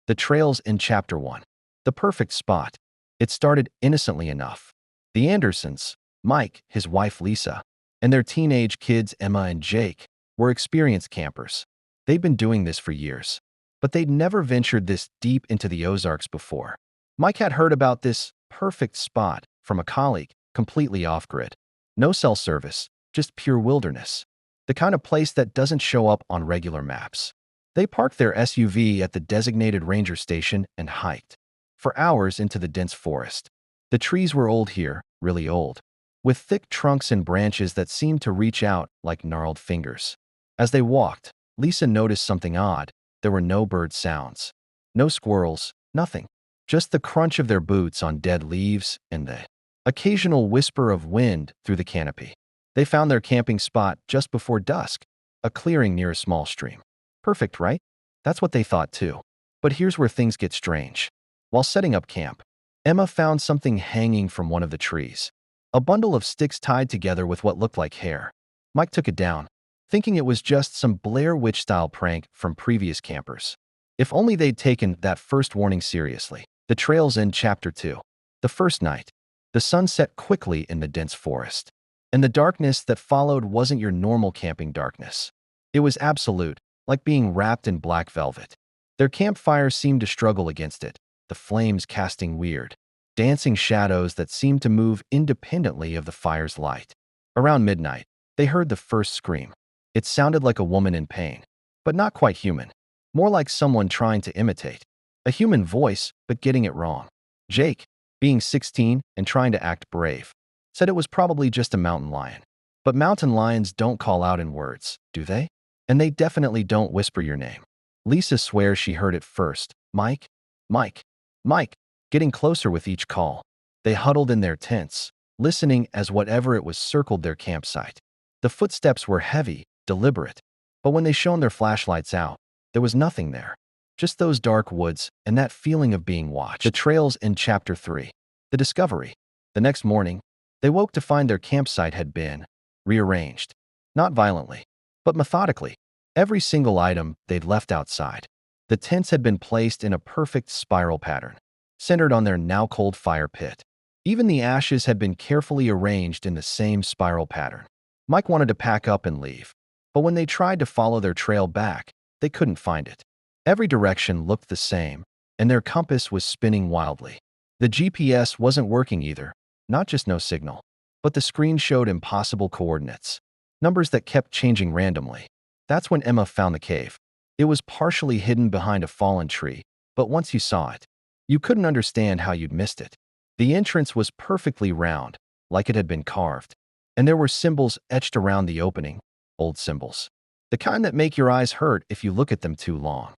The trails in Chapter 1. The perfect spot. It started innocently enough. The Andersons, Mike, his wife Lisa, and their teenage kids Emma and Jake were experienced campers. They'd been doing this for years, but they'd never ventured this deep into the Ozarks before. Mike had heard about this perfect spot from a colleague, completely off-grid. No cell service, just pure wilderness. The kind of place that doesn't show up on regular maps. They parked their SUV at the designated ranger station and hiked for hours into the dense forest. The trees were old here, really old, with thick trunks and branches that seemed to reach out like gnarled fingers. As they walked, Lisa noticed something odd. There were no bird sounds, no squirrels, nothing. Just the crunch of their boots on dead leaves and the occasional whisper of wind through the canopy. They found their camping spot just before dusk, a clearing near a small stream. Perfect, right? That's what they thought too. But here's where things get strange. While setting up camp, Emma found something hanging from one of the trees. A bundle of sticks tied together with what looked like hair. Mike took it down, thinking it was just some Blair Witch-style prank from previous campers. If only they'd taken that first warning seriously. The trails in Chapter 2. The first night. The sun set quickly in the dense forest. And the darkness that followed wasn't your normal camping darkness. It was absolute, like being wrapped in black velvet. Their campfire seemed to struggle against it, the flames casting weird, dancing shadows that seemed to move independently of the fire's light. Around midnight, they heard the first scream. It sounded like a woman in pain, but not quite human. More like someone trying to imitate a human voice, but getting it wrong. Jake, being 16 and trying to act brave, said it was probably just a mountain lion. But mountain lions don't call out in words, do they? And they definitely don't whisper your name. Lisa swears she heard it first. Mike, Mike, Mike, getting closer with each call. They huddled in their tents, listening as whatever it was circled their campsite. The footsteps were heavy, deliberate, but when they shone their flashlights out, there was nothing there. Just those dark woods and that feeling of being watched. The trails in Chapter 3. The discovery. The next morning, they woke to find their campsite had been rearranged. Not violently, but methodically. Every single item they'd left outside. The tents had been placed in a perfect spiral pattern, centered on their now cold fire pit. Even the ashes had been carefully arranged in the same spiral pattern. Mike wanted to pack up and leave, but when they tried to follow their trail back, they couldn't find it. Every direction looked the same, and their compass was spinning wildly. The GPS wasn't working either, not just no signal, but the screen showed impossible coordinates, numbers that kept changing randomly. That's when Emma found the cave. It was partially hidden behind a fallen tree, but once you saw it, you couldn't understand how you'd missed it. The entrance was perfectly round, like it had been carved, and there were symbols etched around the opening, old symbols. The kind that make your eyes hurt if you look at them too long.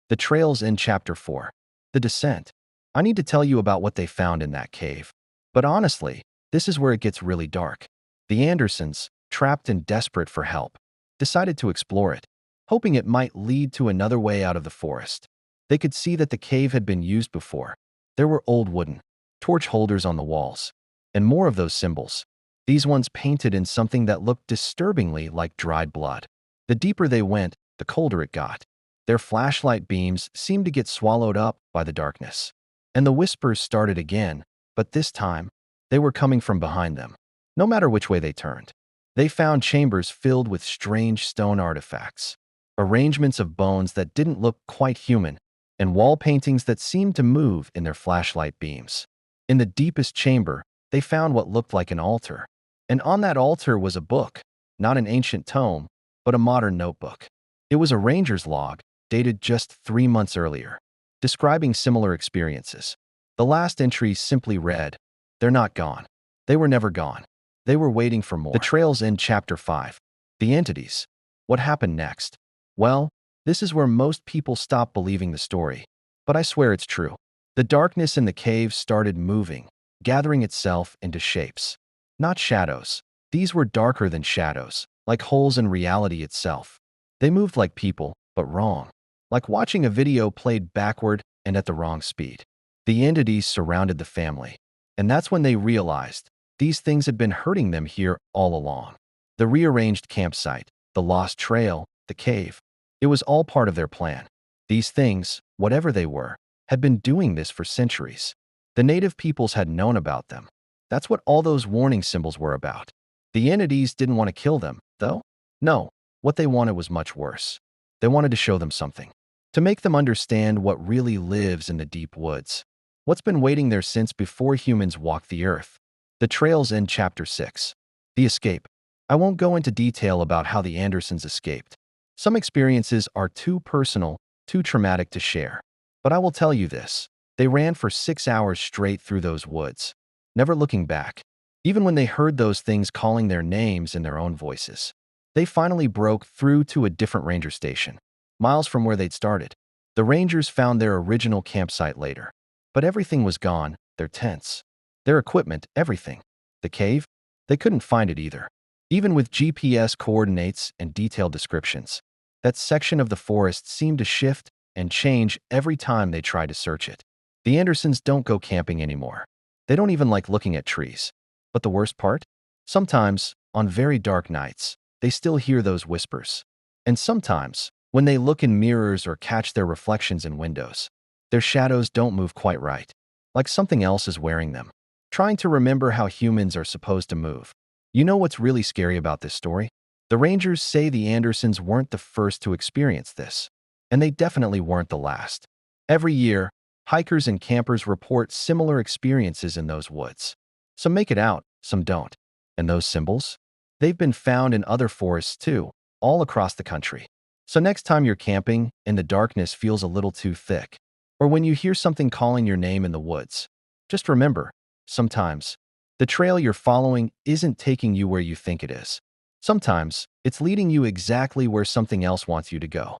The trails in Chapter 4. The descent. I need to tell you about what they found in that cave. But honestly, this is where it gets really dark. The Andersons, trapped and desperate for help, decided to explore it, hoping it might lead to another way out of the forest. They could see that the cave had been used before. There were old wooden torch holders on the walls, and more of those symbols. These ones painted in something that looked disturbingly like dried blood. The deeper they went, the colder it got. Their flashlight beams seemed to get swallowed up by the darkness. And the whispers started again, but this time, they were coming from behind them. No matter which way they turned, they found chambers filled with strange stone artifacts, arrangements of bones that didn't look quite human, and wall paintings that seemed to move in their flashlight beams. In the deepest chamber, they found what looked like an altar. And on that altar was a book, not an ancient tome, but a modern notebook. It was a ranger's log, dated just 3 months earlier, describing similar experiences. The last entry simply read, "They're not gone. They were never gone. They were waiting for more." The trails in Chapter 5. The entities. What happened next? Well, this is where most people stop believing the story. But I swear it's true. The darkness in the cave started moving, gathering itself into shapes. Not shadows. These were darker than shadows, like holes in reality itself. They moved like people, but wrong. Like watching a video played backward and at the wrong speed. The entities surrounded the family. And that's when they realized these things had been hurting them here all along. The rearranged campsite, the lost trail, the cave. It was all part of their plan. These things, whatever they were, had been doing this for centuries. The native peoples had known about them. That's what all those warning symbols were about. The entities didn't want to kill them, though. No, what they wanted was much worse. They wanted to show them something, to make them understand what really lives in the deep woods. What's been waiting there since before humans walked the earth. The trails end Chapter 6. The escape. I won't go into detail about how the Andersons escaped. Some experiences are too personal, too traumatic to share. But I will tell you this. They ran for 6 hours straight through those woods, never looking back, even when they heard those things calling their names in their own voices. They finally broke through to a different ranger station, miles from where they'd started. The rangers found their original campsite later, but everything was gone, their tents, their equipment, everything. The cave? They couldn't find it either. Even with GPS coordinates and detailed descriptions, that section of the forest seemed to shift and change every time they tried to search it. The Andersons don't go camping anymore. They don't even like looking at trees. But the worst part? Sometimes, on very dark nights, they still hear those whispers. And sometimes, when they look in mirrors or catch their reflections in windows, their shadows don't move quite right, like something else is wearing them. Trying to remember how humans are supposed to move. You know what's really scary about this story? The Rangers say the Andersons weren't the first to experience this, and they definitely weren't the last. Every year, hikers and campers report similar experiences in those woods. Some make it out, some don't. And those symbols? They've been found in other forests too, all across the country. So next time you're camping and the darkness feels a little too thick, or when you hear something calling your name in the woods, just remember, sometimes, the trail you're following isn't taking you where you think it is. Sometimes, it's leading you exactly where something else wants you to go.